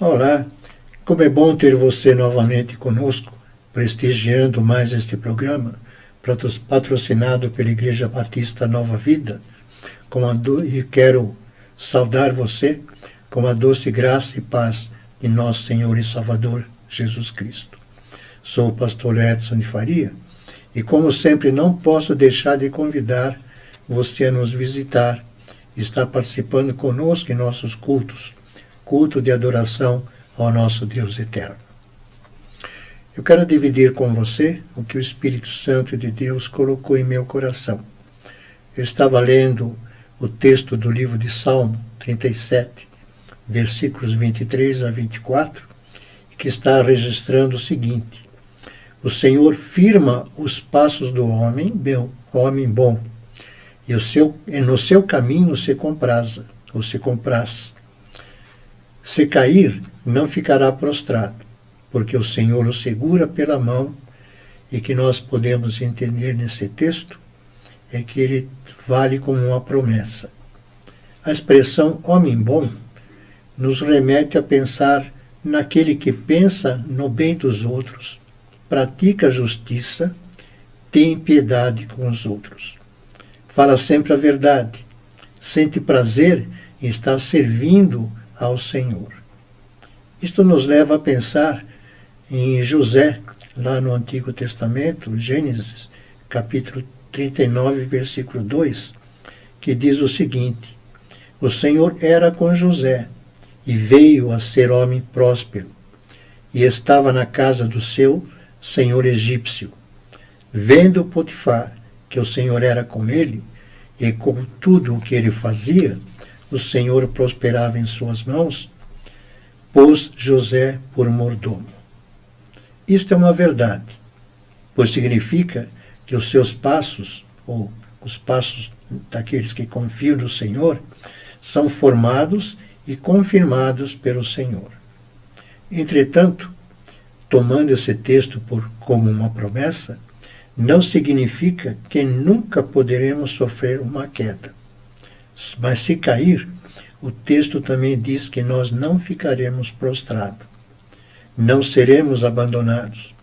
Olá, como é bom ter você novamente conosco, prestigiando mais este programa, patrocinado pela Igreja Batista Nova Vida, e quero saudar você com a doce graça e paz de nosso Senhor e Salvador Jesus Cristo. Sou o pastor Edson de Faria e, como sempre, não posso deixar de convidar você a nos visitar e estar participando conosco em nossos cultos, culto de adoração ao nosso Deus eterno. Eu quero dividir com você o que o Espírito Santo de Deus colocou em meu coração. Eu estava lendo o texto do livro de Salmo 37, versículos 23 a 24, e que está registrando o seguinte: o Senhor firma os passos do homem bom, e no seu caminho se compraz. Se cair, não ficará prostrado, porque o Senhor o segura pela mão. E que nós podemos entender nesse texto é que ele vale como uma promessa. A expressão homem bom nos remete a pensar naquele que pensa no bem dos outros, pratica a justiça, tem piedade com os outros. Fala sempre a verdade, sente prazer em estar servindo ao Senhor. Isto nos leva a pensar em José, lá no Antigo Testamento, Gênesis, capítulo 39, versículo 2, que diz o seguinte: o Senhor era com José, e veio a ser homem próspero, e estava na casa do seu senhor egípcio. Vendo Potifar que o Senhor era com ele, e com tudo o que ele fazia, o Senhor prosperava em suas mãos, pôs José por mordomo. Isto é uma verdade, pois significa que os seus passos, ou os passos daqueles que confiam no Senhor, são formados e confirmados pelo Senhor. Entretanto, tomando esse texto como uma promessa, não significa que nunca poderemos sofrer uma queda. Mas se cair, o texto também diz que nós não ficaremos prostrados. Não seremos abandonados,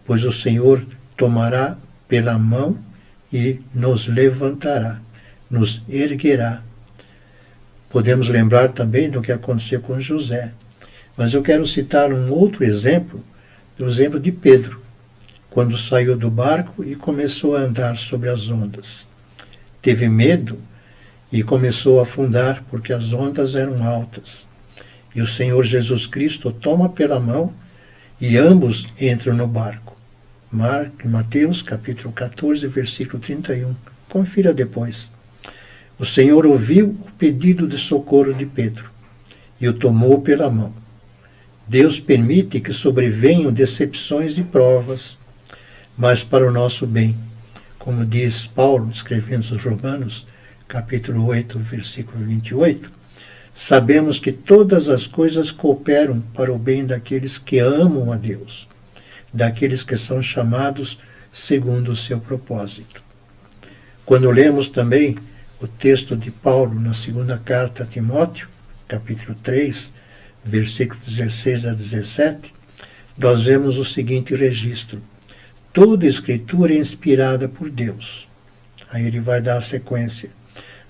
pois o Senhor tomará pela mão e nos levantará, nos erguerá. Podemos lembrar também do que aconteceu com José. Mas eu quero citar um outro exemplo, o exemplo de Pedro, quando saiu do barco e começou a andar sobre as ondas. Teve medo e começou a afundar porque as ondas eram altas. E o Senhor Jesus Cristo toma pela mão e ambos entram no barco. Mateus capítulo 14, versículo 31. Confira depois. O Senhor ouviu o pedido de socorro de Pedro e o tomou pela mão. Deus permite que sobrevenham decepções e provas, mas para o nosso bem. Como diz Paulo, escrevendo aos Romanos, capítulo 8, versículo 28, sabemos que todas as coisas cooperam para o bem daqueles que amam a Deus, daqueles que são chamados segundo o seu propósito. Quando lemos também o texto de Paulo na segunda carta a Timóteo, capítulo 3, versículos 16 a 17, nós vemos o seguinte registro: toda escritura é inspirada por Deus. Aí ele vai dar a sequência: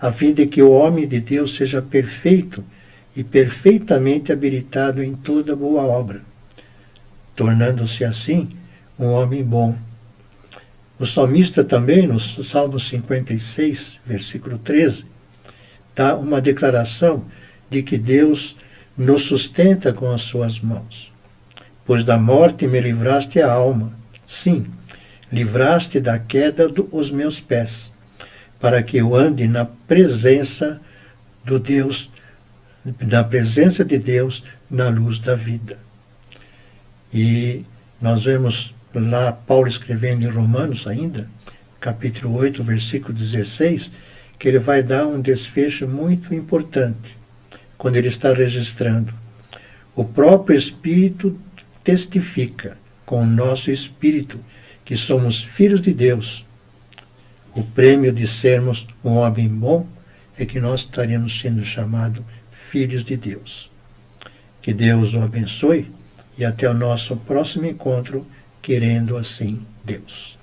a fim de que o homem de Deus seja perfeito e perfeitamente habilitado em toda boa obra, tornando-se assim um homem bom. O salmista também, no Salmo 56, versículo 13, dá uma declaração de que Deus nos sustenta com as suas mãos. Pois da morte me livraste a alma, sim, livraste da queda os meus pés, para que eu ande na presença de Deus, na luz da vida. E nós vemos lá Paulo escrevendo em Romanos ainda, capítulo 8, versículo 16, que ele vai dar um desfecho muito importante, quando ele está registrando: o próprio Espírito testifica com o nosso espírito que somos filhos de Deus. O prêmio de sermos um homem bom é que nós estaremos sendo chamados filhos de Deus. Que Deus o abençoe e até o nosso próximo encontro, querendo assim Deus.